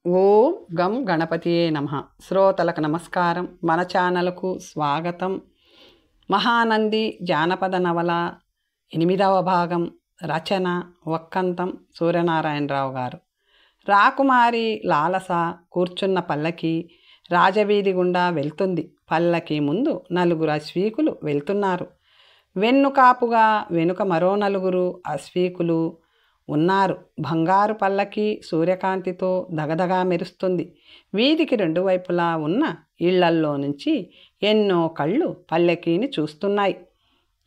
ఓం గం గణపతియే నమః. శ్రోతలకు నమస్కారం. మన ఛానల్కు స్వాగతం. మహానంది జానపద నవల 8వ భాగం. రచన వక్కంతం సూర్యనారాయణరావు గారు. రాకుమారి లాలస కూర్చున్న పల్లకి రాజవీధి గుండా వెళ్తుంది. పల్లకి ముందు 4 అశ్వీకులు వెళ్తున్నారు. వెన్నుకాపుగా వెనుక మరో 4 అశ్వీకులు ఉన్నారు. బంగారు పల్లకి సూర్యకాంతితో దగదగా మెరుస్తుంది. వీధికి 2 వైపులా ఉన్న ఇళ్లల్లో నుంచి ఎన్నో కళ్ళు పల్లకీని చూస్తున్నాయి.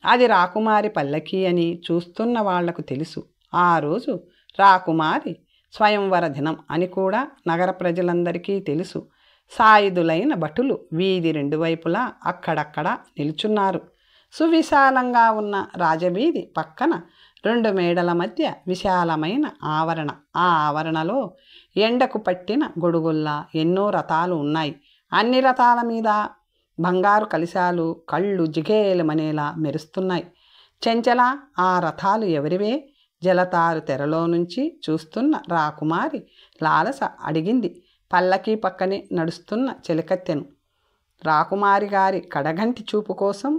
అది రాకుమారి పల్లకీ అని చూస్తున్న వాళ్లకు తెలుసు. ఆ రోజు రాకుమారి స్వయంవర దినం అని కూడా నగర ప్రజలందరికీ తెలుసు. సాయుధులైన భటులు వీధి 2 వైపులా అక్కడక్కడ నిల్చున్నారు. సువిశాలంగా ఉన్న రాజవీధి పక్కన 2 మేడల మధ్య విశాలమైన ఆవరణ. ఆ ఆవరణలో ఎండకు పట్టిన గొడుగుల్లా ఎన్నో రథాలు ఉన్నాయి. అన్ని రథాల మీద బంగారు కలశాలు కళ్ళు జిగేలమనేలా మెరుస్తున్నాయి. చెంచల, ఆ రథాలు ఎవరివే? జలతారు తెరలో నుంచి చూస్తున్న రాకుమారి లాలస అడిగింది పల్లకీ పక్కనే నడుస్తున్న చెలికత్తెను. రాకుమారి గారి కడగంటి చూపు కోసం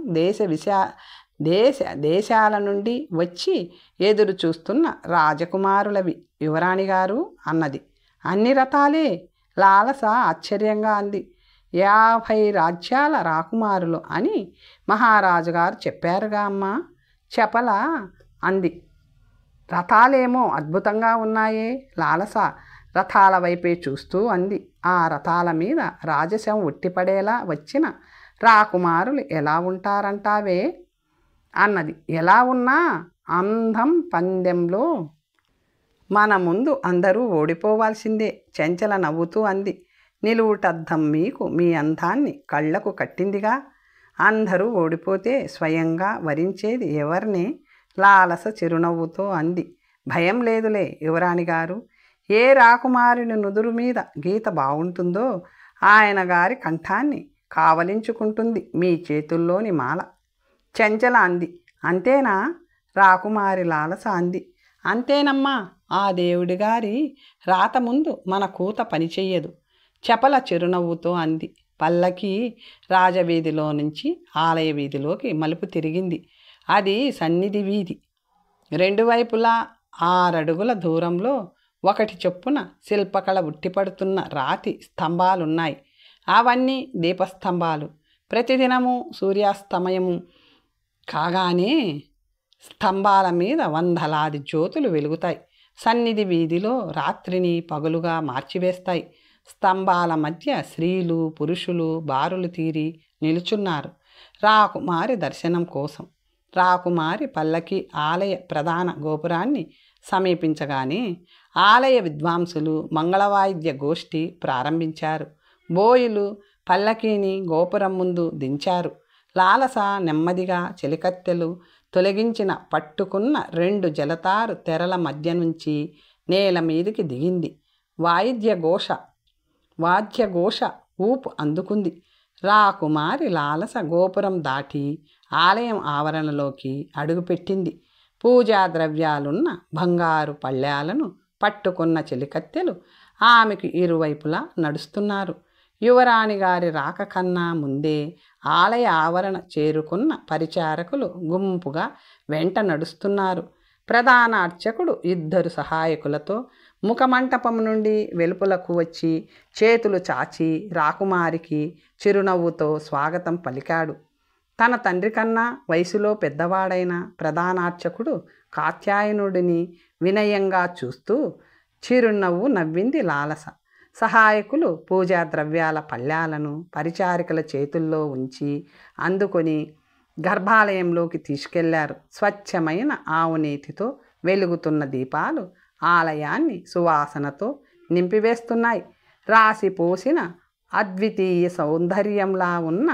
దేశాల నుండి వచ్చి ఎదురు చూస్తున్న రాజకుమారులవి యువరాణి గారు అన్నది. అన్ని రథాలే? లాలస ఆశ్చర్యంగా అంది. 50 రాజ్యాల రాకుమారులు అని మహారాజు గారు చెప్పారుగా అమ్మా. చపల అంది. రథాలేమో అద్భుతంగా ఉన్నాయే. లాలస రథాల వైపే చూస్తూ అంది. ఆ రథాల మీద రాజసం ఉట్టిపడేలా వచ్చిన రాకుమారులు ఎలా ఉంటారంటావే అన్నది. ఎలా ఉన్నా అందం పందెంలో మన ముందు అందరూ ఓడిపోవాల్సిందే. చెంచల నవ్వుతూ అంది. నిలువుటద్దం మీకు మీ అందాన్ని కళ్లకు కట్టిందిగా. అందరూ ఓడిపోతే స్వయంగా వరించేది ఎవరినే? లాలస చిరునవ్వుతో అంది. భయం లేదులే యువరాణి గారు. ఏ రాకుమారుని నుదురు మీద గీత బాగుంటుందో ఆయన గారి కంఠాన్ని కావలించుకుంటుంది మీ చేతుల్లోని మాల. చెంచల అంది. అంతేనా? రాకుమారి లాలస అంది. అంతేనమ్మా. ఆ దేవుడి గారి రాత ముందు మన కూత పనిచెయ్యదు. చపల చిరునవ్వుతో అంది. పల్లకి రాజవీధిలో నుంచి ఆలయ వీధిలోకి మలుపు తిరిగింది. అది సన్నిధి వీధి. 2 వైపులా 6 అడుగుల దూరంలో ఒకటి చొప్పున శిల్పకళ ఉట్టిపడుతున్న రాతి స్తంభాలున్నాయి. అవన్నీ దీపస్తంభాలు. ప్రతిదినము సూర్యాస్తమయము కాగానే స్తంభాల మీద వందలాది జ్యోతులు వెలుగుతాయి. సన్నిధి వీధిలో రాత్రిని పగలుగా మార్చివేస్తాయి. స్తంభాల మధ్య స్త్రీలు పురుషులు బారులు తీరి నిలుచున్నారు రాకుమారి దర్శనం కోసం. రాకుమారి పల్లకి ఆలయ ప్రధాన గోపురాన్ని సమీపించగానే ఆలయ విద్వాంసులు మంగళవాయిద్య గోష్ఠి ప్రారంభించారు. బోయిలు పల్లకీని గోపురం ముందు దించారు. లాలస నెమ్మదిగా చెలికత్తెలు తొలగించిన పట్టుకున్న 2 జలతారు తెరల మధ్య నుంచి నేల మీదికి దిగింది. వాద్యఘోష ఊపు అందుకుంది. రాకుమారి లాలస గోపురం దాటి ఆలయం ఆవరణలోకి అడుగుపెట్టింది. పూజా ద్రవ్యాలున్న బంగారు పళ్ళాలను పట్టుకున్న చెలికత్తెలు ఆమెకు ఇరువైపులా నడుస్తున్నారు. యువరాణి గారి రాక కన్నా ముందే ఆలయ ఆవరణ చేరుకున్న పరిచారకులు గుంపుగా వెంట నడుస్తున్నారు. ప్రధాన అర్చకుడు 2 సహాయకులతో ముఖమంటపం నుండి వెలుపలకు వచ్చి చేతులు చాచి రాకుమారికి చిరునవ్వుతో స్వాగతం పలికాడు. తన తండ్రి కన్నా వయసులో పెద్దవాడైన ప్రధానార్చకుడు కాత్యాయనుడిని వినయంగా చూస్తూ చిరునవ్వు నవ్వింది లాలస. సహాయకులు పూజా ద్రవ్యాల పళ్ళాలను పరిచారికల చేతుల్లో ఉంచి అందుకొని గర్భాలయంలోకి తీసుకెళ్లారు. స్వచ్ఛమైన ఆవు నేతితో వెలుగుతున్న దీపాలు ఆలయాన్ని సువాసనతో నింపివేస్తున్నాయి. రాసిపోసిన అద్వితీయ సౌందర్యంలా ఉన్న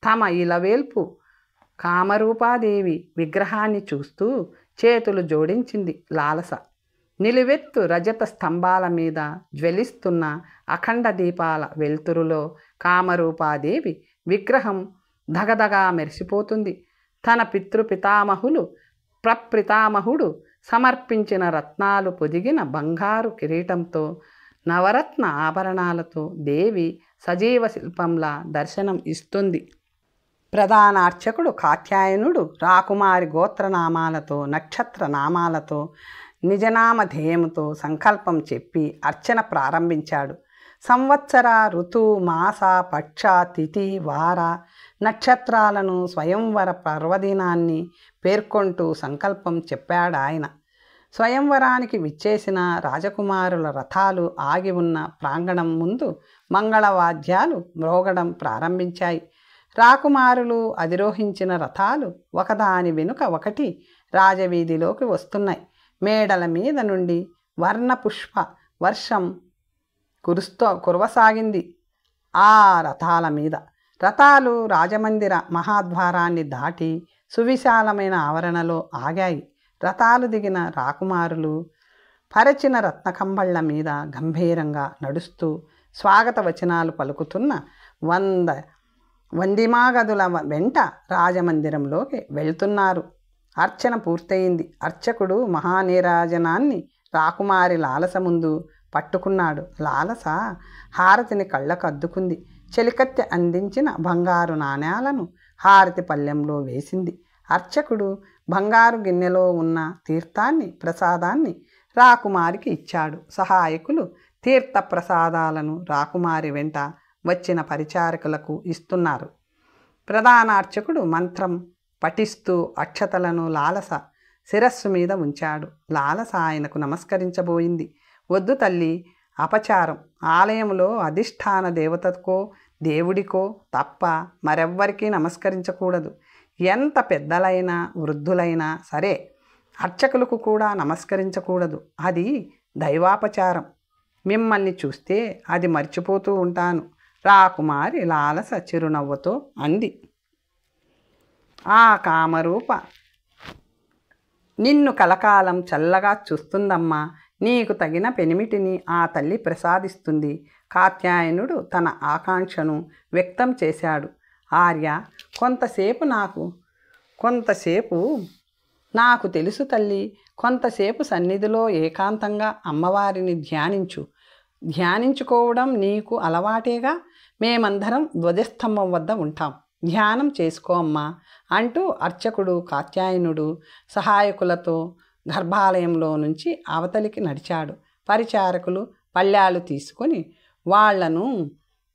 తమ ఇలవేల్పు కామరూపాదేవి విగ్రహాన్ని చూస్తూ చేతులు జోడించింది లాలస. నిలువెత్తు రజత స్తంభాల మీద జ్వలిస్తున్న అఖండ దీపాల వెలుతురులో కామరూపాదేవి విగ్రహం దగదగా మెరిసిపోతుంది. తన పితృపితామహులు ప్రప్రితామహుడు సమర్పించిన రత్నాలు పొదిగిన బంగారు కిరీటంతో నవరత్న ఆభరణాలతో దేవి సజీవ శిల్పంలా దర్శనం ఇస్తుంది. ప్రధాన అర్చకుడు కాత్యాయనుడు రాకుమారి గోత్రనామాలతో నక్షత్ర నామాలతో నిజనామధేయంతో సంకల్పం చెప్పి అర్చన ప్రారంభించాడు. సంవత్సర, ఋతు, మాస, పక్ష, తిథి, వార, నక్షత్రాలను స్వయంవర పర్వదినాన్ని పేర్కొంటూ సంకల్పం చెప్పాడాయన. స్వయంవరానికి విచ్చేసిన రాజకుమారుల రథాలు ఆగి ఉన్న ప్రాంగణం ముందు మంగళవాద్యాలు మ్రోగడం ప్రారంభించాయి. రాకుమారులు అధిరోహించిన రథాలు ఒకదాని వెనుక ఒకటి రాజవీధిలోకి వస్తున్నాయి. మేడల మీద నుండి వర్ణపుష్ప వర్షం కురవసాగింది ఆ రథాల మీద. రథాలు రాజమందిర మహాద్వారాన్ని దాటి సువిశాలమైన ఆవరణలో ఆగాయి. రథాలు దిగిన రాకుమారులు పరచిన రత్నకంబళ్ళ మీద గంభీరంగా నడుస్తూ స్వాగత వచనాలు పలుకుతున్న వందిమాగదుల వెంట రాజమందిరంలోకి వెళ్తున్నారు. అర్చన పూర్తయింది. అర్చకుడు మహానీరాజనాన్ని రాకుమారి లాలస ముందు పట్టుకున్నాడు. లాలస హారతిని కళ్ళకు అద్దుకుంది. చెలికత్తె అందించిన బంగారు నాణేలను హారతి పళ్ళెంలో వేసింది. అర్చకుడు బంగారు గిన్నెలో ఉన్న తీర్థాన్ని ప్రసాదాన్ని రాకుమారికి ఇచ్చాడు. సహాయకులు తీర్థ ప్రసాదాలను రాకుమారి వెంట వచ్చిన పరిచారకులకు ఇస్తున్నారు. ప్రధాన అర్చకుడు మంత్రం పఠిస్తూ అక్షతలను లాలస శిరస్సు మీద ఉంచాడు. లాలస ఆయనకు నమస్కరించబోయింది. వద్దు తల్లి, అపచారం. ఆలయంలో అధిష్టాన దేవతకో దేవుడికో తప్ప మరెవ్వరికీ నమస్కరించకూడదు. ఎంత పెద్దలైనా వృద్ధులైనా సరే అర్చకులకు కూడా నమస్కరించకూడదు. అది దైవాపచారం. మిమ్మల్ని చూస్తే అది మర్చిపోతూ ఉంటాను. రాకుమారి లాలస చిరునవ్వుతో అంది. ఆ కామరూప నిన్ను కలకాలం చల్లగా చూస్తుందమ్మా. నీకు తగిన పెనిమిటిని ఆ తల్లి ప్రసాదిస్తుంది. కాత్యాయనుడు తన ఆకాంక్షను వ్యక్తం చేశాడు. ఆర్య, కొంతసేపు నాకు తెలుసు తల్లి. కొంతసేపు సన్నిధిలో ఏకాంతంగా అమ్మవారిని ధ్యానించుకోవడం నీకు అలవాటేగా. మేమందరం ధ్వజస్తంభం వద్ద ఉంటాం. ధ్యానం చేసుకో అమ్మా అంటూ అర్చకుడు కాత్యాయనుడు సహాయకులతో గర్భాలయంలో నుంచి అవతలికి నడిచాడు. పరిచారకులు పళ్ళాలు తీసుకొని వాళ్లను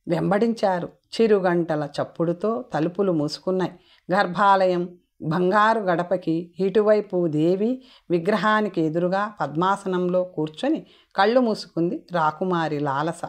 వెంబడించారు. చిరుగంటల చప్పుడుతో తలుపులు మూసుకున్నాయి. గర్భాలయం బంగారు గడపకి ఇటువైపు దేవి విగ్రహానికి ఎదురుగా పద్మాసనంలో కూర్చొని కళ్ళు మూసుకుంది రాకుమారి లాలస.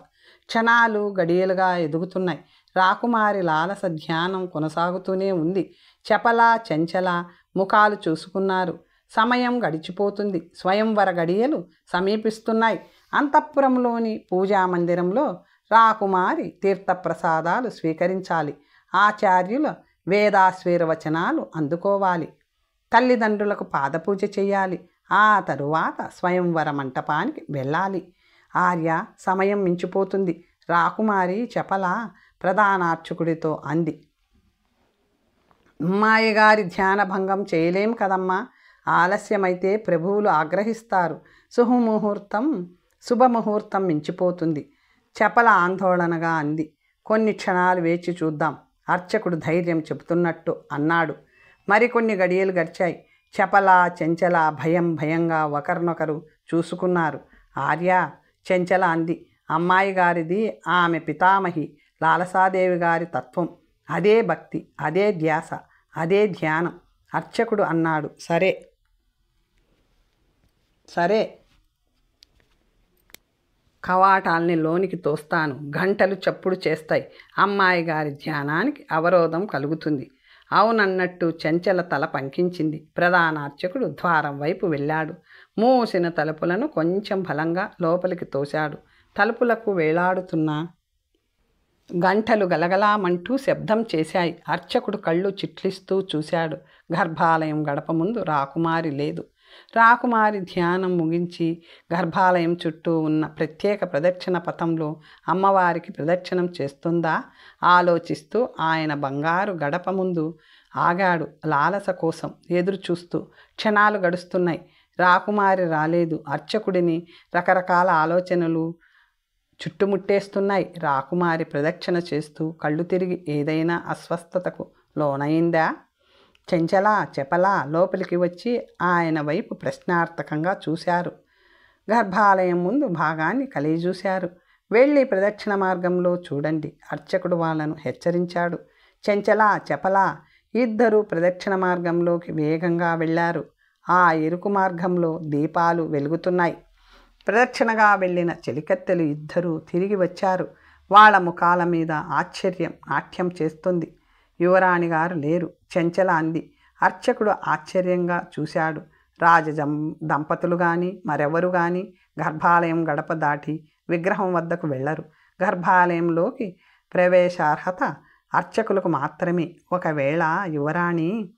క్షణాలు గడియలుగా ఎదుగుతున్నాయి. రాకుమారి లాలస ధ్యానం కొనసాగుతూనే ఉంది. చపల చంచల ముఖాలు చూసుకున్నారు. సమయం గడిచిపోతుంది. స్వయంవర గడియలు సమీపిస్తున్నాయి. అంతఃపురంలోని పూజామందిరంలో రాకుమారి తీర్థప్రసాదాలు స్వీకరించాలి. ఆచార్యుల వేదాశ్వీరవచనాలు అందుకోవాలి. తల్లిదండ్రులకు పాదపూజ చేయాలి. ఆ తరువాత స్వయంవర మంటపానికి వెళ్ళాలి. ఆర్య, సమయం మించిపోతుంది. రాకుమారి చపల ప్రధానార్చకుడితో అంది. అమ్మాయి గారి ధ్యాన భంగం చేయలేం కదమ్మా. ఆలస్యమైతే ప్రభువులు ఆగ్రహిస్తారు. శుభముహూర్తం మించిపోతుంది. చపల ఆందోళనగా అంది. కొన్ని క్షణాలు వేచి చూద్దాం. అర్చకుడు ధైర్యం చెబుతున్నట్టు అన్నాడు. మరికొన్ని గడియలు గడిచాయి. చపల చంచల భయంగా ఒకరినొకరు చూసుకున్నారు. ఆర్య, చంచల అంది. అమ్మాయి గారిది ఆమె పితామహి లాలసాదేవి గారి తత్వం. అదే భక్తి, అదే ధ్యాస, అదే ధ్యానం. అర్చకుడు అన్నాడు. సరే, కవాటాల్ని లోనికి తోస్తాను. గంటలు చప్పుడు చేస్తాయి. అమ్మాయి గారి ధ్యానానికి అవరోధం కలుగుతుంది. అవునన్నట్టు చంచల తల పంకించింది. ప్రధాన అర్చకుడు ద్వారం వైపు వెళ్ళాడు. మూసిన తలుపులను కొంచెం బలంగా లోపలికి తోశాడు. తలుపులకు వేలాడుతున్న గంటలు గలగలామంటూ శబ్దం చేశాయి. అర్చకుడు కళ్ళు చిట్లిస్తూ చూశాడు. గర్భాలయం గడప ముందు రాకుమారి లేదు. రాకుమారి ధ్యానం ముగించి గర్భాలయం చుట్టూ ఉన్న ప్రత్యేక ప్రదక్షిణ పథంలో అమ్మవారికి ప్రదక్షిణం చేస్తుందా ఆలోచిస్తూ ఆయన బంగారు గడప ముందు ఆగాడు. లాలస కోసం ఎదురు చూస్తూ. క్షణాలు గడుస్తున్నాయి. రాకుమారి రాలేదు. అర్చకుడిని రకరకాల ఆలోచనలు చుట్టుముట్టేస్తున్నాయి. రాకుమారి ప్రదక్షిణ చేస్తూ కళ్ళు తిరిగి ఏదైనా అస్వస్థతకు లోనైందా? చెంచల చెపల లోపలికి వచ్చి ఆయన వైపు ప్రశ్నార్థకంగా చూశారు. గర్భాలయం ముందు భాగాన్ని కలియజూశారు. వెళ్ళి ప్రదక్షిణ మార్గంలో చూడండి, అర్చకుడు వాళ్ళను హెచ్చరించాడు. చెంచల చెపల ఇద్దరూ ప్రదక్షిణ మార్గంలోకి వేగంగా వెళ్ళారు. ఆ ఇరుకు మార్గంలో దీపాలు వెలుగుతున్నాయి. ప్రదక్షిణగా వెళ్ళిన చెలికత్తెలు ఇద్దరూ తిరిగి వచ్చారు. వాళ్ళ ముఖాల మీద ఆశ్చర్యం నాట్యం చేస్తుంది. యువరాణి గారు లేరు. చెంచల అంది. అర్చకుడు ఆశ్చర్యంగా చూశాడు. దంపతులు కానీ మరెవరు కానీ గర్భాలయం గడప దాటి విగ్రహం వద్దకు వెళ్ళరు. గర్భాలయంలోకి ప్రవేశార్హత అర్చకులకు మాత్రమే. ఒకవేళ యువరాణి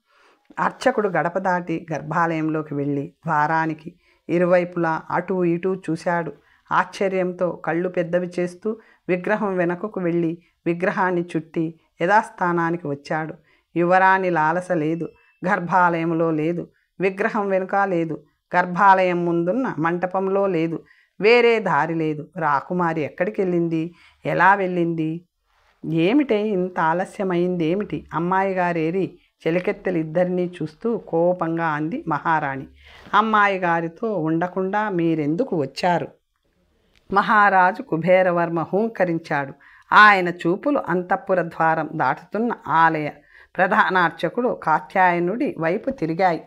అర్చకుడు గడప దాటి గర్భాలయంలోకి వెళ్ళి ద్వారానికి ఇరువైపులా అటూ ఇటూ చూశాడు. ఆశ్చర్యంతో కళ్ళు పెద్దవి చేస్తూ విగ్రహం వెనకకు వెళ్ళి విగ్రహాన్ని చుట్టి యథాస్థానానికి వచ్చాడు. యువరాణి లాలస లేదు. గర్భాలయంలో లేదు. విగ్రహం వెనుక లేదు. గర్భాలయం ముందున్న మంటపంలో లేదు. వేరే దారి లేదు. రాకుమారి ఎక్కడికి వెళ్ళింది? ఎలా వెళ్ళింది? ఏమిటి ఇంత ఆలస్యమైందేమిటి? అమ్మాయి గారేరి? చెలికెత్తెలు ఇద్దరినీ చూస్తూ కోపంగా అంది మహారాణి. అమ్మాయి గారితో ఉండకుండా మీరెందుకు వచ్చారు? మహారాజు కుబేరవర్మ హూంకరించాడు. ఆయన చూపులు అంతఃపుర ద్వారం దాటుతున్న ఆలయ ప్రధానార్చకుడు కాత్యాయనుడి వైపు తిరిగాయి.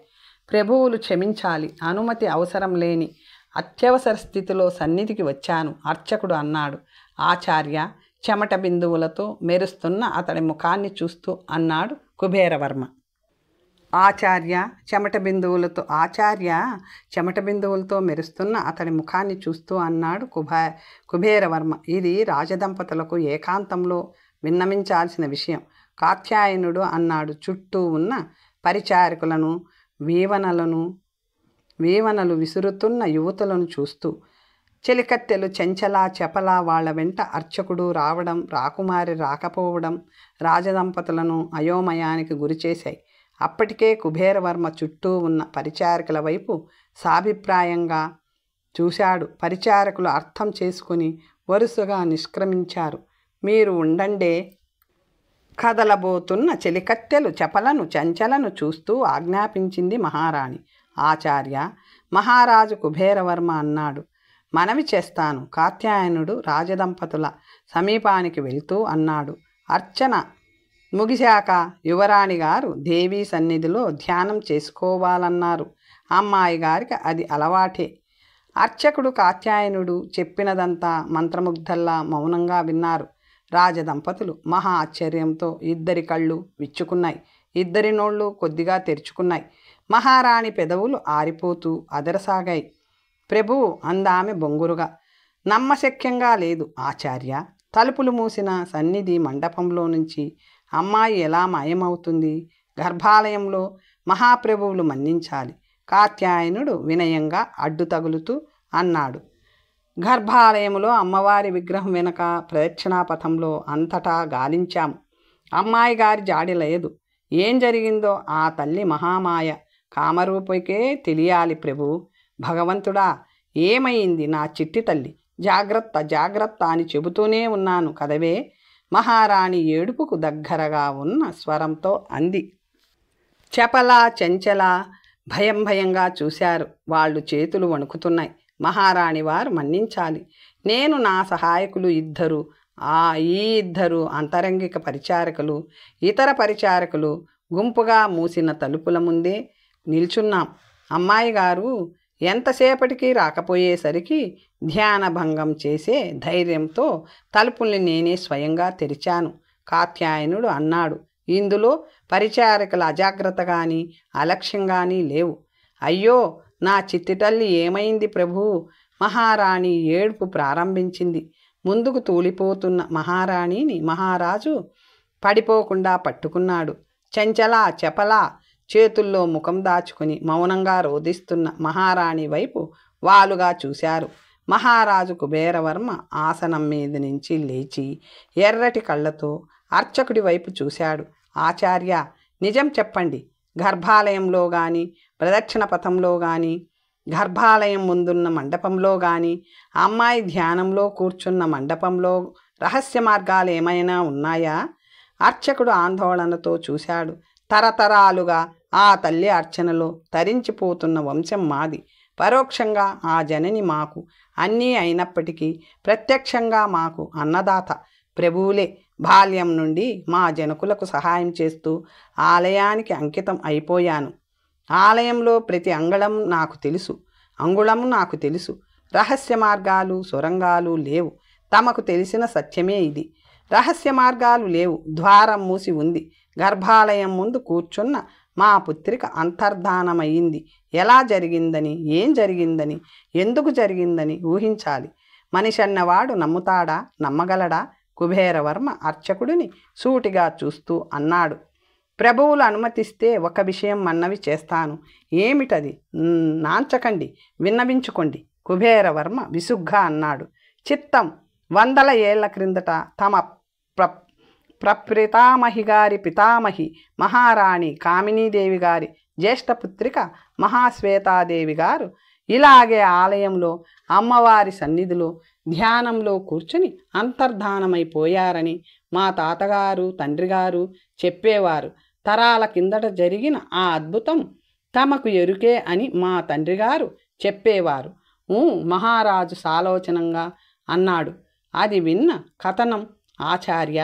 ప్రభువులు క్షమించాలి, అనుమతి అవసరం లేని అత్యవసర స్థితిలో సన్నిధికి వచ్చాను, అర్చకుడు అన్నాడు. ఆచార్య చెమట బిందువులతో మెరుస్తున్న అతడి ముఖాన్ని చూస్తూ అన్నాడు కుబేరవర్మ. ఆచార్య చెమట బిందువులతో మెరుస్తున్న అతడి ముఖాన్ని చూస్తూ అన్నాడు కుబేరవర్మ. ఇది రాజదంపతులకు ఏకాంతంలో విన్నవించాల్సిన విషయం. కాత్యాయనుడు అన్నాడు చుట్టూ ఉన్న పరిచారకులను వీవనలు విసురుతున్న యువతులను చూస్తూ. చెలికత్తెలు చెంచల చెపల వాళ్ల వెంట అర్చకుడు రావడం, రాకుమారి రాకపోవడం రాజదంపతులను అయోమయానికి గురిచేశాయి. అప్పటికే కుబేరవర్మ చుట్టూ ఉన్న పరిచారకుల వైపు సాభిప్రాయంగా చూశాడు. పరిచారకులు అర్థం చేసుకుని వరుసగా నిష్క్రమించారు. మీరు ఉండండే. కదలబోతున్న చెలికత్తెలు చెపలను చెంచలను చూస్తూ ఆజ్ఞాపించింది మహారాణి. ఆచార్య మహారాజు కుబేరవర్మ అన్నాడు. మనవి చేస్తాను. కాత్యాయనుడు రాజదంపతుల సమీపానికి వెళ్తూ అన్నాడు. అర్చన ముగిశాక యువరాణి గారు దేవీ సన్నిధిలో ధ్యానం చేసుకోవాలన్నారు. అమ్మాయి గారికి అది అలవాటే. అర్చకుడు కాత్యాయనుడు చెప్పినదంతా మంత్రముగ్ధల్లా మౌనంగా విన్నారు. రాజదంపతులు మహా ఆశ్చర్యంతో ఇద్దరి కళ్ళు విచ్చుకున్నాయి. ఇద్దరి నోళ్ళు కొద్దిగా తెరుచుకున్నాయి. మహారాణి పెదవులు ఆరిపోతూ అదరసాగాయి. ప్రభువు అందామె బొంగురుగా. నమ్మశక్యంగా లేదు ఆచార్య. తలుపులు మూసిన సన్నిధి మండపంలో నుంచి అమ్మాయి ఎలా మాయమవుతుంది? గర్భాలయంలో మహాప్రభువులు మన్నించాలి. కాత్యాయనుడు వినయంగా అడ్డు తగులుతూ అన్నాడు. గర్భాలయంలో అమ్మవారి విగ్రహం వెనక ప్రదక్షిణాపథంలో అంతటా గాలించాము. అమ్మాయి గారి జాడి లేదు. ఏం జరిగిందో ఆ తల్లి మహామాయ కామరూపకే తెలియాలి ప్రభు. భగవంతుడా, ఏమైంది నా చిట్టి తల్లి? జాగ్రత్త జాగ్రత్త అని చెబుతూనే ఉన్నాను కదవే. మహారాణి ఏడుపుకు దగ్గరగా ఉన్న స్వరంతో అంది. చెపల చెంచల భయంగా చూశారు. వాళ్ళు చేతులు వణుకుతున్నాయి. మహారాణి వారు మన్నించాలి. నేను నా సహాయకులు ఇద్దరు అంతరంగిక పరిచారకులు, ఇతర పరిచారకులు గుంపుగా మూసిన తలుపుల ముందే నిల్చున్నాం. అమ్మాయి గారు ఎంతసేపటికి రాకపోయేసరికి ధ్యానభంగం చేసే ధైర్యంతో తలుపుల్ని నేనే స్వయంగా తెరిచాను. కాత్యాయనుడు అన్నాడు. ఇందులో పరిచారకుల అజాగ్రత్త కానీ అలక్ష్యం కానీ లేవు. అయ్యో నా చిట్టి తల్లి ఏమైంది ప్రభు? మహారాణి ఏడుపు ప్రారంభించింది. ముందుకు తూలిపోతున్న మహారాణిని మహారాజు పడిపోకుండా పట్టుకున్నాడు. చెంచల చెపల చేతుల్లో ముఖం దాచుకుని మౌనంగా రోదిస్తున్న మహారాణి వైపు వాలుగా చూశారు. మహారాజు కుబేరవర్మ ఆసనం మీద నుంచి లేచి ఎర్రటి కళ్ళతో అర్చకుడి వైపు చూశాడు. ఆచార్య నిజం చెప్పండి. గర్భాలయంలో కానీ ప్రదక్షిణ పథంలో కానీ గర్భాలయం ముందున్న మండపంలో గాని అమ్మాయి ధ్యానంలో కూర్చున్న మండపంలో రహస్య మార్గాలు ఏమైనా ఉన్నాయా? అర్చకుడు ఆందోళనతో చూశాడు. తరతరాలుగా ఆ తల్లి అర్చనలో తరించిపోతున్న వంశం మాది. పరోక్షంగా ఆ జనని మాకు అన్నీ అయినప్పటికీ ప్రత్యక్షంగా మాకు అన్నదాత ప్రభువులే. బాల్యం నుండి మా జనకులకు సహాయం చేస్తూ ఆలయానికి అంకితం అయిపోయాను. ఆలయంలో ప్రతి అంగుళం నాకు తెలుసు. రహస్య మార్గాలు సొరంగాలు లేవు. తమకు తెలిసిన సత్యమే ఇది. రహస్య మార్గాలు లేవు. ద్వారం మూసి ఉంది. గర్భాలయం ముందు కూర్చున్న మా పుత్రిక అంతర్ధానమయ్యింది. ఎలా జరిగిందని, ఏం జరిగిందని, ఎందుకు జరిగిందని ఊహించాలి. మనిషన్నవాడు నమ్ముతాడా, నమ్మగలడా? కుబేరవర్మ అర్చకుడిని సూటిగా చూస్తూ అన్నాడు. ప్రభువులు అనుమతిస్తే ఒక విషయం మన్నవి చేస్తాను. ఏమిటది? నాంచకండి, విన్నవించుకోండి, కుబేరవర్మ విసుగ్గా అన్నాడు. చిత్తం 100 ఏళ్ల క్రిందట తమ ప్రప్రపితామహి గారి పితామహి మహారాణి కామినీదేవి గారి జ్యేష్ఠపుత్రిక మహాశ్వేతాదేవి గారు ఇలాగే ఆలయంలో అమ్మవారి సన్నిధిలో ధ్యానంలో కూర్చుని అంతర్ధానమైపోయారని మా తాతగారు తండ్రిగారు చెప్పేవారు. తరాల కిందట జరిగిన ఆ అద్భుతం తమకు ఎరుకే అని మా తండ్రిగారు చెప్పేవారు. మహారాజు సాలోచనంగా అన్నాడు. అది విన్న కథనం ఆచార్య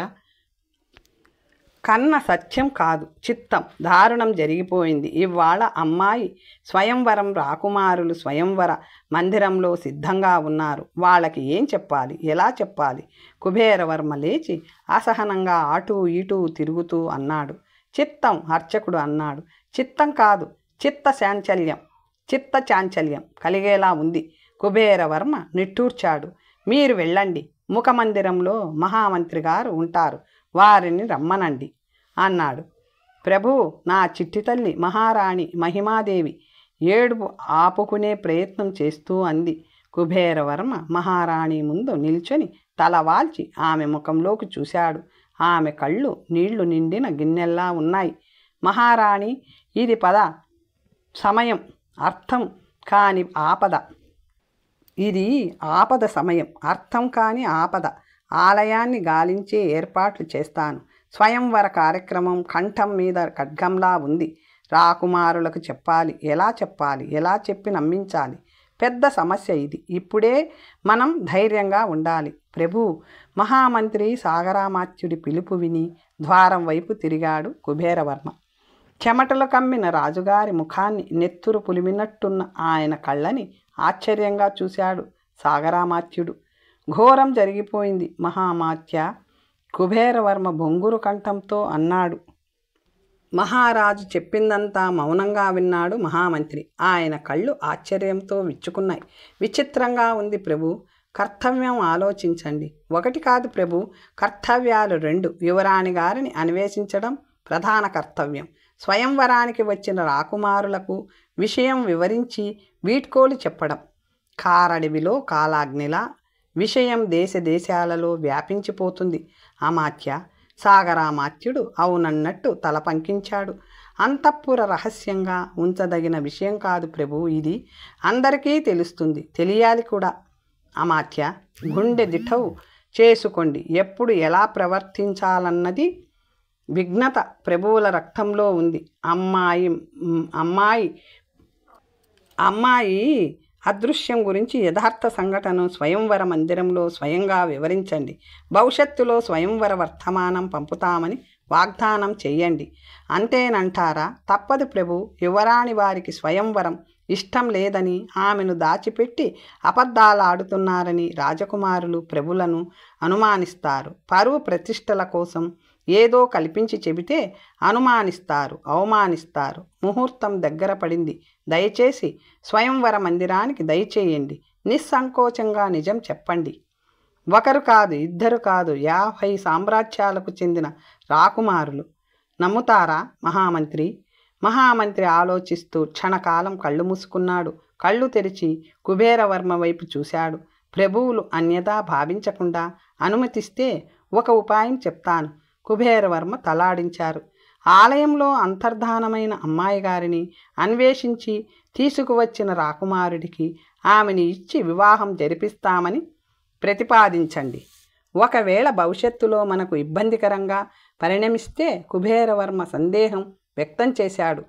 కన్న సత్యం కాదు, చిత్తం. దారుణం జరిగిపోయింది. ఇవాళ అమ్మాయి స్వయంవరం రాకుమారులు స్వయంవర మందిరంలో సిద్ధంగా ఉన్నారు. వాళ్ళకి ఏం చెప్పాలి, ఎలా చెప్పాలి? కుబేరవర్మ లేచి అసహనంగా అటూ ఇటూ తిరుగుతూ అన్నాడు. చిత్తం, అర్చకుడు అన్నాడు. చిత్తం కాదు, చిత్త చాంచల్యం కలిగేలా ఉంది. కుబేరవర్మ నిట్టూర్చాడు. మీరు వెళ్ళండి, ముఖమందిరంలో మహామంత్రి గారు ఉంటారు, వారిని రమ్మనండి అన్నాడు. ప్రభు, నా చిట్టి తల్లి మహారాణి మహిమాదేవి ఏడుపు ఆపుకునే ప్రయత్నం చేస్తూ అంది. కుబేరవర్మ మహారాణి ముందు నిల్చొని తలవాల్చి ఆమె ముఖంలోకి చూశాడు. ఆమె కళ్ళు నీళ్లు నిండిన గిన్నెల్లా ఉన్నాయి. మహారాణి, ఇది సమయం, అర్థం కాని ఆపద. ఇది ఆపద సమయం, అర్థం కాని ఆపద. ఆలయాన్ని గాలించే ఏర్పాట్లు చేస్తాను. స్వయంవర కార్యక్రమం కంఠం మీద ఖడ్గంలా ఉంది. రాకుమారులకు చెప్పాలి, ఎలా చెప్పి నమ్మించాలి? పెద్ద సమస్య ఇది. ఇప్పుడే మనం ధైర్యంగా ఉండాలి. ప్రభు, మహామంత్రి సాగరామాత్యుడి పిలుపు విని ద్వారం వైపు తిరిగాడు కుబేరవర్మ. చెమటలు కమ్మిన రాజుగారి ముఖాన్ని నెత్తురు పులిమినట్టున్న ఆయన కళ్ళని ఆశ్చర్యంగా చూశాడు సాగరామాత్యుడు. ఘోరం జరిగిపోయింది మహామాత్య, కుబేరవర్మ బొంగురు కంఠంతో అన్నాడు. మహారాజు చెప్పిందంతా మౌనంగా విన్నాడు మహామంత్రి. ఆయన కళ్ళు ఆశ్చర్యంతో విచ్చుకున్నాయి. విచిత్రంగా ఉంది ప్రభు. కర్తవ్యం ఆలోచించండి. 1 కాదు ప్రభు, కర్తవ్యాలు 2. యువరాణి గారిని అన్వేషించడం ప్రధాన కర్తవ్యం. స్వయంవరానికి వచ్చిన రాకుమారులకు విషయం వివరించి వీడ్కోలు చెప్పడం. కారడవిలో కాలాగ్నిలా విషయం దేశాలలో వ్యాపించిపోతుంది. అమాత్య. సాగరామాత్యుడు అవునన్నట్టు తల పంకించాడు. అంతఃపుర రహస్యంగా ఉంచదగిన విషయం కాదు ప్రభు, ఇది అందరికీ తెలుస్తుంది, తెలియాలి కూడా. అమాత్య, గుండె దిఠవు చేసుకోండి. ఎప్పుడు ఎలా ప్రవర్తించాలన్నది విఘ్నత ప్రభువుల రక్తంలో ఉంది. అమ్మాయి అదృశ్యం గురించి యథార్థ సంఘటన స్వయంవర మందిరంలో స్వయంగా వివరించండి. భవిష్యత్తులో స్వయంవర వర్తమానం పంపుతామని వాగ్దానం చెయ్యండి. అంతేనంటారా? తప్పదు ప్రభు. యువరాణి వారికి స్వయంవరం ఇష్టం లేదని, ఆమెను దాచిపెట్టి అబద్ధాలాడుతున్నారని రాజకుమారులు ప్రభులను అనుమానిస్తారు. పరువు ప్రతిష్టల కోసం ఏదో కల్పించి చెబితే అనుమానిస్తారు, అవమానిస్తారు. ముహూర్తం దగ్గర పడింది. దయచేసి స్వయంవర మందిరానికి దయచేయండి. నిస్సంకోచంగా నిజం చెప్పండి. 1 కాదు, 2 కాదు, 50 సామ్రాజ్యాలకు చెందిన రాకుమారులు నమ్ముతారా మహామంత్రి? మహామంత్రి ఆలోచిస్తూ క్షణకాలం కళ్ళు మూసుకున్నాడు. కళ్ళు తెరిచి కుబేరవర్మ వైపు చూశాడు. ప్రభువులు అన్యదా భావించకుండా అనుమతిస్తే ఒక ఉపాయం చెప్తాను. కుబేరవర్మ తలాడించారు. ఆలయంలో అంతర్ధానమైన అమ్మాయి గారిని అన్వేషించి తీసుకువచ్చిన రాకుమారుడికి ఆమెని ఇచ్చి వివాహం జరిపిస్తామని ప్రతిపాదించండి. ఒకవేళ భవిష్యత్తులో మనకు ఇబ్బందికరంగా పరిణమిస్తే కుబేరవర్మ సందేహం వ్యక్తం చేశాడు.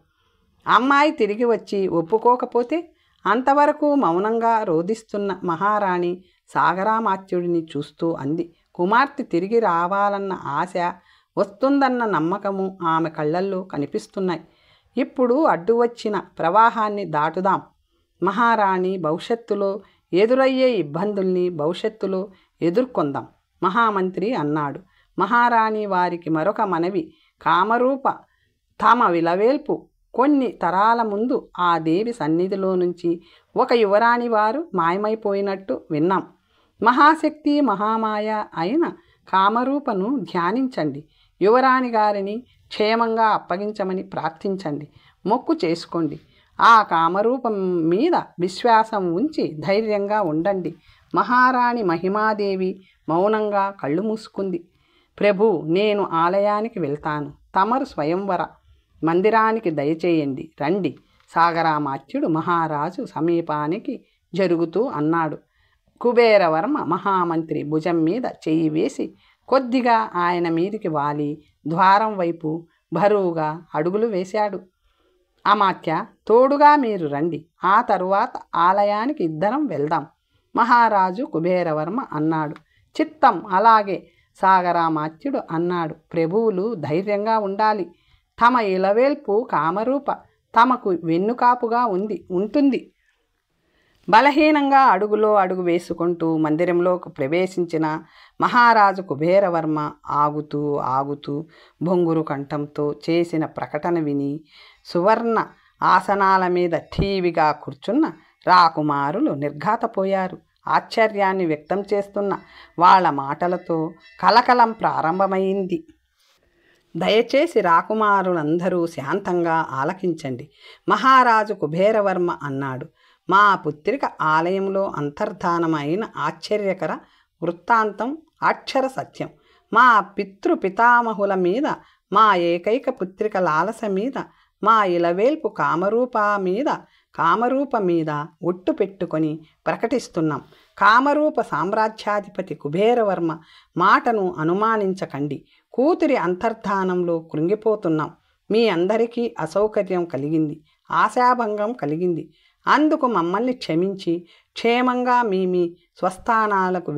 అమ్మాయి తిరిగి వచ్చి ఒప్పుకోకపోతే? అంతవరకు మౌనంగా రోధిస్తున్న మహారాణి సాగరామాత్యుడిని చూస్తూ అంది. కుమార్తె తిరిగి రావాలన్న ఆశ, వస్తుందన్న నమ్మకము ఆమె కళ్ళల్లో కనిపిస్తున్నాయి. ఇప్పుడు అడ్డు వచ్చిన ప్రవాహాన్ని దాటుదాం. మహారాణి భవిష్యత్తులో ఎదురయ్యే ఇబ్బందుల్ని భవిష్యత్తులో ఎదుర్కొందాం మహామంత్రి అన్నాడు. మహారాణి వారికి మరొక మనవి. కామరూప తమ విలవేల్పు కొన్ని తరాల ముందు ఆ దేవి సన్నిధిలో నుంచి ఒక యువరాణి వారు మాయమైపోయినట్టు విన్నాం. మహాశక్తి మహామాయ అయిన కామరూపను ధ్యానించండి. యువరాణి గారిని క్షేమంగా అప్పగించమని ప్రార్థించండి. మొక్కు చేసుకోండి. ఆ కామరూపం మీద విశ్వాసం ఉంచి ధైర్యంగా ఉండండి. మహారాణి మహిమాదేవి మౌనంగా కళ్ళు మూసుకుంది. ప్రభు, నేను ఆలయానికి వెళ్తాను. తమరు స్వయంవర మందిరానికి దయచేయండి. రండి. సాగరామాత్యుడు మహారాజు సమీపానికి జరుగుతూ అన్నాడు. కుబేరవర్మ మహామంత్రి భుజం మీద చెయ్యి వేసి కొద్దిగా ఆయన మీదికి వాలి ద్వారం వైపు బరువుగా అడుగులు వేశాడు. అమాత్య, తోడుగా మీరు రండి. ఆ తరువాత ఆలయానికి ఇద్దరం వెళ్దాం మహారాజు కుబేరవర్మ అన్నాడు. చిత్తం, అలాగే సాగరామాత్యుడు అన్నాడు. ప్రభువులు ధైర్యంగా ఉండాలి. తమ ఇలవేల్పు కామరూప తమకు వెన్నుకాపుగా ఉంటుంది. బలహీనంగా అడుగులో అడుగు వేసుకుంటూ మందిరంలోకి ప్రవేశించిన మహారాజు కుబేరవర్మ ఆగుతూ బొంగురు కంఠంతో చేసిన ప్రకటన విని సువర్ణ ఆసనాల మీద ఠీవిగా కూర్చున్న రాకుమారులు నిర్ఘాతపోయారు. ఆశ్చర్యాన్ని వ్యక్తం చేస్తున్న వాళ్ళ మాటలతో కలకలం ప్రారంభమైంది. దయచేసి రాకుమారులందరూ శాంతంగా ఆలకించండి. మహారాజు కుబేరవర్మ అన్నాడు. మా పుత్రిక ఆలయంలో అంతర్ధానమైన ఆశ్చర్యకర వృత్తాంతం అక్షర సత్యం. మా పితృపితామహుల మీద, మా ఏకైక పుత్రిక లాలస మీద, మా ఇలవేల్పు కామరూప మీద ఒట్టు పెట్టుకొని ప్రకటిస్తున్నాం. కామరూప సామ్రాజ్యాధిపతి కుబేరవర్మ మాటను అనుమానించకండి. కూతురి అంతర్ధానంలో కృంగిపోతున్నాం. మీ అందరికీ అసౌకర్యం కలిగింది, ఆశాభంగం కలిగింది. అందుకు మమ్మల్ని క్షమించి క్షేమంగా మీ స్వస్థానాలకు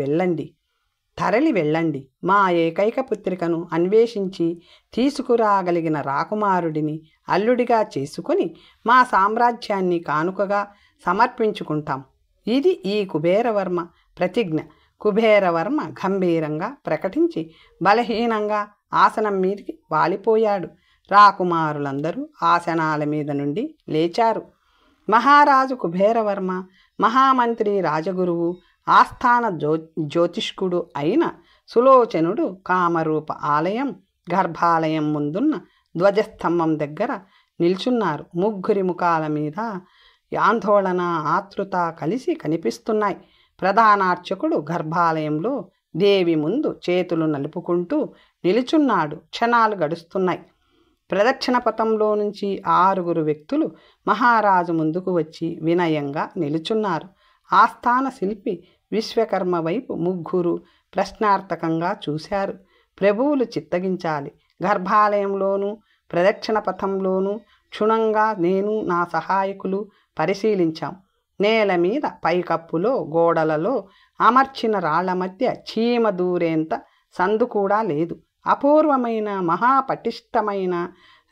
తరలి వెళ్ళండి. మా ఏకైక పుత్రికను అన్వేషించి తీసుకురాగలిగిన రాకుమారుడిని అల్లుడిగా చేసుకొని మా సామ్రాజ్యాన్ని కానుకగా సమర్పించుకుంటాం. ఇది ఈ కుబేరవర్మ ప్రతిజ్ఞ. కుబేరవర్మ గంభీరంగా ప్రకటించి బలహీనంగా ఆసనం మీదకి వాలిపోయాడు. రాకుమారులందరూ ఆసనాల మీద నుండి లేచారు. మహారాజు కుబేరవర్మ, మహామంత్రి రాజగురువు, ఆస్థాన జ్యోతిష్కుడు అయిన సులోచనుడు కామరూప ఆలయం గర్భాలయం ముందున్న ధ్వజస్తంభం దగ్గర నిల్చున్నారు. ముగ్గురి ముఖాల మీద ఆందోళన, ఆతృత కలిసి కనిపిస్తున్నాయి. ప్రధానార్చకుడు గర్భాలయంలో దేవి ముందు చేతులు నలుపుకుంటూ నిలుచున్నాడు. క్షణాలు గడుస్తున్నాయి. ప్రదక్షిణ పథంలో నుంచి 6 వ్యక్తులు మహారాజు ముందుకు వచ్చి వినయంగా నిలుచున్నారు. ఆస్థాన శిల్పి విశ్వకర్మ వైపు 3 ప్రశ్నార్థకంగా చూశారు. ప్రభువులు చిత్తగించాలి. గర్భాలయంలోనూ ప్రదక్షిణ పథంలోనూ క్షుణ్ణంగా నేను, నా సహాయకులు పరిశీలించాం. నేల మీద, పైకప్పులో, గోడలలో అమర్చిన రాళ్ల మధ్య చీమ దూరేంత సందు కూడా లేదు. అపూర్వమైన మహాపటిష్టమైన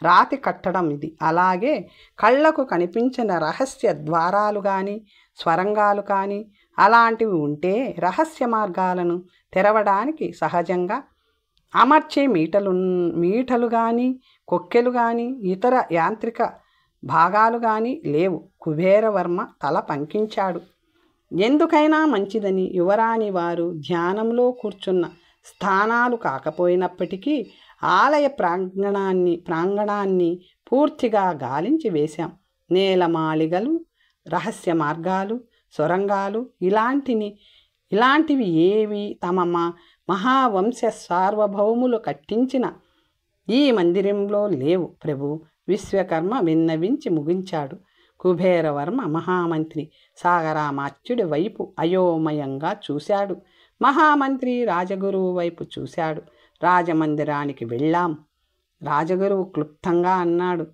రాతి కట్టడం ఇది. అలాగే కళ్ళకు కనిపించిన రహస్య ద్వారాలు కానీ, స్వరంగాలు కానీ అలాంటివి ఉంటే రహస్య మార్గాలను తెరవడానికి సహజంగా అమర్చే మీటలు కానీ, కొక్కెలు కానీ, ఇతర యాంత్రిక భాగాలు కానీ లేవు. కుబేరవర్మ తల పంకించాడు. ఎందుకైనా మంచిదని యువరాణి వారు ధ్యానంలో కూర్చున్న స్థానాలు కాకపోయినప్పటికీ ఆలయ ప్రాంగణాన్ని పూర్తిగా గాలించి వేశాం. నేలమాళిగలు, రహస్య మార్గాలు, సొరంగాలు ఇలాంటివి ఏవి తమ మహావంశ సార్వభౌములు కట్టించిన ఈ మందిరంలో లేవు ప్రభు. విశ్వకర్మ విన్నవించి ముగించాడు. కుబేరవర్మ మహామంత్రి సాగరామాత్యుడి వైపు అయోమయంగా చూశాడు. మహామంత్రి రాజగురువు వైపు చూశాడు. రాజమందిరానికి వెళ్ళాం. రాజగురువు క్లుప్తంగా అన్నాడు.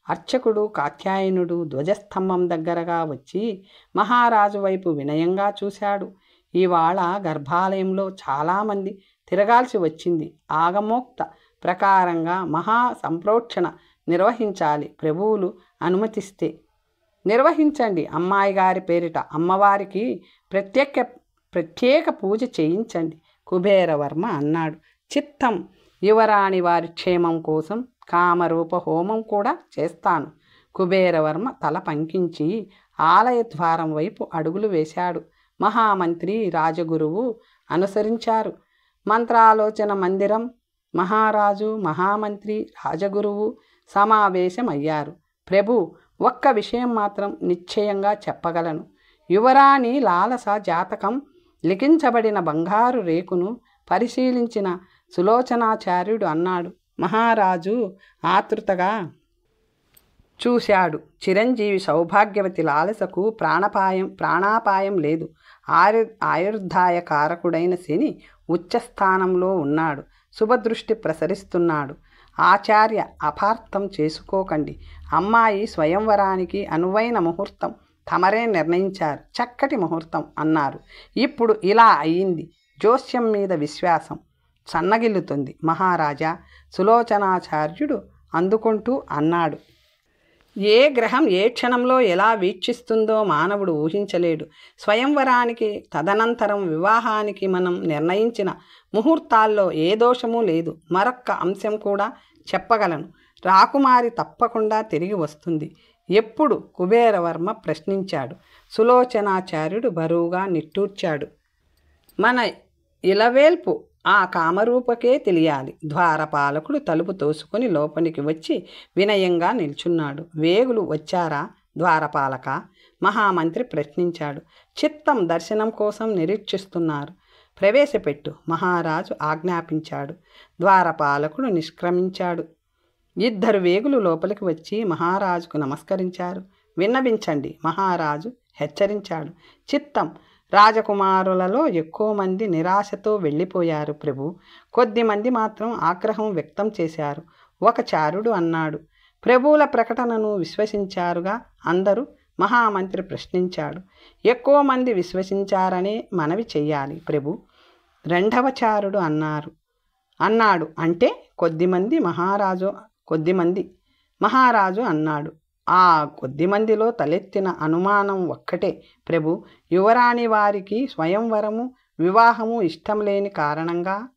అర్చకుడు కాత్యాయనుడు ధ్వజస్తంభం దగ్గరగా వచ్చి మహారాజు వైపు వినయంగా చూశాడు. ఇవాళ గర్భాలయంలో చాలామంది తిరగాల్సి వచ్చింది. ఆగమోక్త ప్రకారంగా మహా సంప్రోక్షణ నిర్వహించాలి. ప్రభువులు అనుమతిస్తే నిర్వహించండి. అమ్మాయి గారి పేరిట అమ్మవారికి ప్రత్యేక పూజ చేయించండి. కుబేరవర్మ అన్నాడు. చిత్తం. యువరాణి వారి క్షేమం కోసం కామరూప హోమం కూడా చేస్తాను. కుబేరవర్మ తల పంకించి ఆలయ ద్వారం వైపు అడుగులు వేశాడు. మహామంత్రి రాజగురువు అనుసరించారు. మంత్రాలోచన మందిరం. మహారాజు మహామంత్రి రాజగురువు సమావేశమయ్యారు. ప్రభు, ఒక్క విషయం మాత్రం నిశ్చయంగా చెప్పగలను. యువరాణి లాలస జాతకం లిఖించబడిన బంగారు రేకును పరిశీలించిన సులోచనాచార్యుడు అన్నాడు. మహారాజు ఆతృతగా చూశాడు. చిరంజీవి సౌభాగ్యవతి లాలసకు ప్రాణాపాయం లేదు. ఆయుర్దాయ కారకుడైన శని ఉచ్చస్థానంలో ఉన్నాడు. శుభదృష్టి ప్రసరిస్తున్నాడు. ఆచార్య, అపార్థం చేసుకోకండి. అమ్మాయి స్వయంవరానికి అనువైన ముహూర్తం తమరే నిర్ణయించారు. చక్కటి ముహూర్తం అన్నారు. ఇప్పుడు ఇలా అయింది. జోస్యం మీద విశ్వాసం సన్నగిల్లుతుంది మహారాజా, సులోచనాచార్యుడు అందుకుంటూ అన్నాడు. ఏ గ్రహం ఏ క్షణంలో ఎలా వీక్షిస్తుందో మానవుడు ఊహించలేడు. స్వయంవరానికి తదనంతరం వివాహానికి మనం నిర్ణయించిన ముహూర్తాల్లో ఏ దోషమూ లేదు. మరొక్క అంశం కూడా చెప్పగలను. రాకుమారి తప్పకుండా తిరిగి వస్తుంది. ఎప్పుడు? కుబేరవర్మ ప్రశ్నించాడు. సులోచనాచార్యుడు బరువుగా నిట్టూర్చాడు. మన ఇలవేల్పు ఆ కామరూపకే తెలియాలి. ద్వారపాలకుడు తలుపు తోసుకొని లోపలికి వచ్చి వినయంగా నిల్చున్నాడు. వేగులు వచ్చారా ద్వారపాలక? మహామంత్రి ప్రశ్నించాడు. చిత్తం. దర్శనం కోసం నిరీక్షిస్తున్నారు. ప్రవేశపెట్టు మహారాజు ఆజ్ఞాపించాడు. ద్వారపాలకుడు నిష్క్రమించాడు. ఇద్దరు వేగులు లోపలికి వచ్చి మహారాజుకు నమస్కరించారు. విన్నవించండి మహారాజు హెచ్చరించాడు. చిత్తం. రాజకుమారులలో ఎక్కువ మంది నిరాశతో వెళ్ళిపోయారు ప్రభు. కొద్దిమంది మాత్రం ఆగ్రహం వ్యక్తం చేశారు. ఒక చారుడు అన్నాడు. ప్రభువుల ప్రకటనను విశ్వసించారుగా అందరూ? మహామంత్రి ప్రశ్నించాడు. ఎక్కువ మంది విశ్వసించారనే మనవి చెయ్యాలి ప్రభు. రెండవ చారుడు అన్నాడు. అంటే కొద్దిమంది మహారాజు అన్నాడు. ఆ కొద్దిమందిలో తలెత్తిన అనుమానం ఒక్కటే ప్రభు. యువరాణి వారికి స్వయంవరము వివాహము ఇష్టం లేని కారణంగా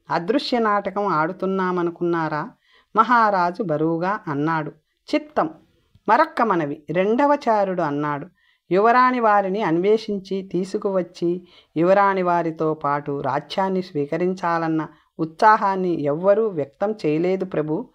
అదృశ్య నాటకం ఆడుతున్నామనుకున్నారా? మహారాజు బరువుగా అన్నాడు. చిత్తం. మరొక్క మనవి. రెండవ చారుడు అన్నాడు. యువరాణి వారిని అన్వేషించి తీసుకువచ్చి యువరాణి వారితో పాటు రాజ్యాన్ని స్వీకరించాలన్న ఉత్సాహాన్ని ఎవ్వరూ వ్యక్తం చేయలేదు ప్రభు.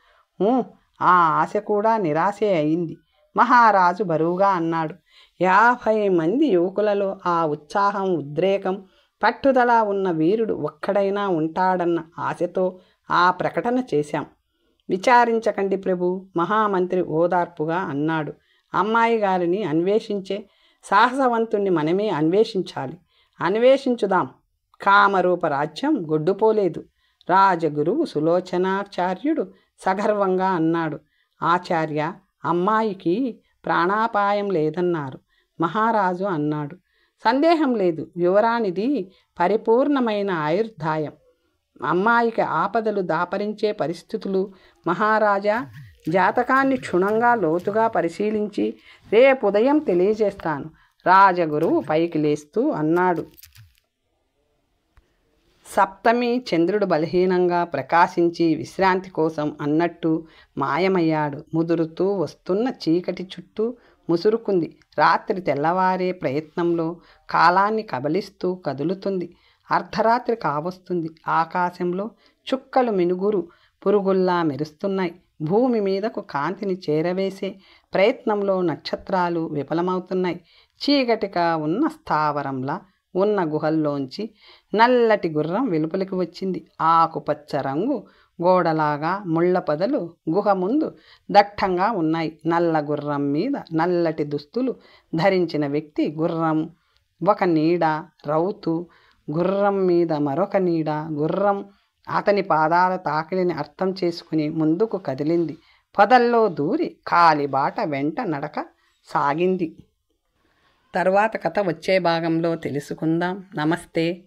ఆ ఆశ కూడా నిరాశే అయింది. మహారాజు బరువుగా అన్నాడు. 50 మంది యువకులలో ఆ ఉత్సాహం, ఉద్రేకం, పట్టుదల ఉన్న వీరుడు ఒక్కడైనా ఉంటాడన్న ఆశతో ఆ ప్రకటన చేశాం. విచారించకండి ప్రభు. మహామంత్రి ఓదార్పుగా అన్నాడు. అమ్మాయి గారిని అన్వేషించే సాహసవంతుణ్ణి మనమే అన్వేషించాలి. అన్వేషించుదాం. కామరూప రాజ్యం గొడ్డుపోలేదు. రాజగురువు సులోచనాచార్యుడు సగర్వంగా అన్నాడు. ఆచార్య, అమ్మాయికి ప్రాణాపాయం లేదన్నారు. మహారాజు అన్నాడు. సందేహం లేదు. యువరానిది పరిపూర్ణమైన ఆయుర్దాయం. అమ్మాయికి ఆపదలు దాపరించే పరిస్థితులు. మహారాజా, జాతకాన్ని క్షుణ్ణంగా లోతుగా పరిశీలించి రేపు ఉదయం తెలియజేస్తాను. రాజగురువు పైకి లేస్తూ అన్నాడు. సప్తమి చంద్రుడు బలహీనంగా ప్రకాశించి విశ్రాంతి కోసం అన్నట్టు మాయమయ్యాడు. ముదురుతూ వస్తున్న చీకటి చుట్టూ ముసురుకుంది. రాత్రి తెల్లవారే ప్రయత్నంలో కాలాన్ని కబలిస్తూ కదులుతుంది. అర్ధరాత్రి కావస్తుంది. ఆకాశంలో చుక్కలు మినుగురు పురుగుల్లా మెరుస్తున్నాయి. భూమి మీదకు కాంతిని చేరవేసే ప్రయత్నంలో నక్షత్రాలు విఫలమవుతున్నాయి. చీకటిగా ఉన్న స్థావరంలా ఉన్న గుహల్లోంచి నల్లటి గుర్రం వెలుపలికి వచ్చింది. ఆకుపచ్చ రంగు గోడలాగా ముళ్ళ పొదలు గుహ ముందు దట్టంగా ఉన్నాయి. నల్ల గుర్రం మీద నల్లటి దుస్తులు ధరించిన వ్యక్తి, గుర్రం ఒక నీడ, రౌతు గుర్రం మీద మరొక నీడ. గుర్రం అతని పాదాల తాకిడిని అర్థం చేసుకుని ముందుకు కదిలింది. పొదల్లో దూరి కాలిబాట వెంట నడక సాగింది. తరువాత కథ వచ్చే భాగంలో తెలుసుకుందాం. నమస్తే.